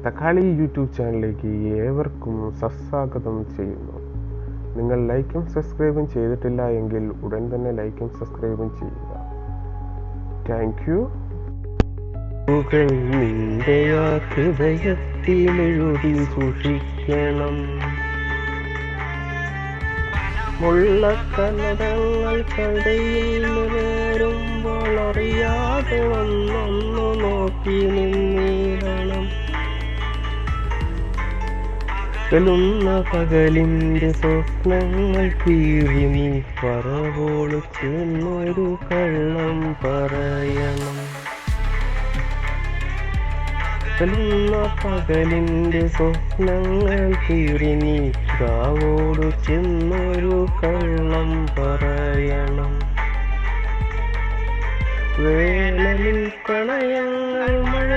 തക്കാളി യൂട്യൂബ് ചാനലിലേക്ക് ഏവർക്കും സസ്വാഗതം ചെയ്യുന്നു. നിങ്ങൾ ലൈക്കും സബ്സ്ക്രൈബും ചെയ്തിട്ടില്ല എങ്കിൽ ഉടൻ തന്നെ ലൈക്കും സബ്സ്ക്രൈബും ചെയ്യുക. Thank you. നിന്റെ ഹൃദയത്തിലെഴുതി സൂക്ഷിക്കണം, മുള്ളക്കലടങ്ങൾക്കിടയിൽ വരുമ്പോൾ അറിയാതെ ഒന്നൊന്നു നോക്കി നിന്നിടണം. വെളുന്ന പകലിൻ്റെ സ്വപ്നങ്ങൾ കീറി നീ പറവോള് ചെന്നൊരു കള്ളം പറയണം. വെളുന്ന പകലിൻ്റെ സ്വപ്നങ്ങൾ കീറി നീ പ്രാവോട് ചെന്നൊരു കള്ളം പറയണം. വേനലിൽ പ്രണയങ്ങൾ മഴ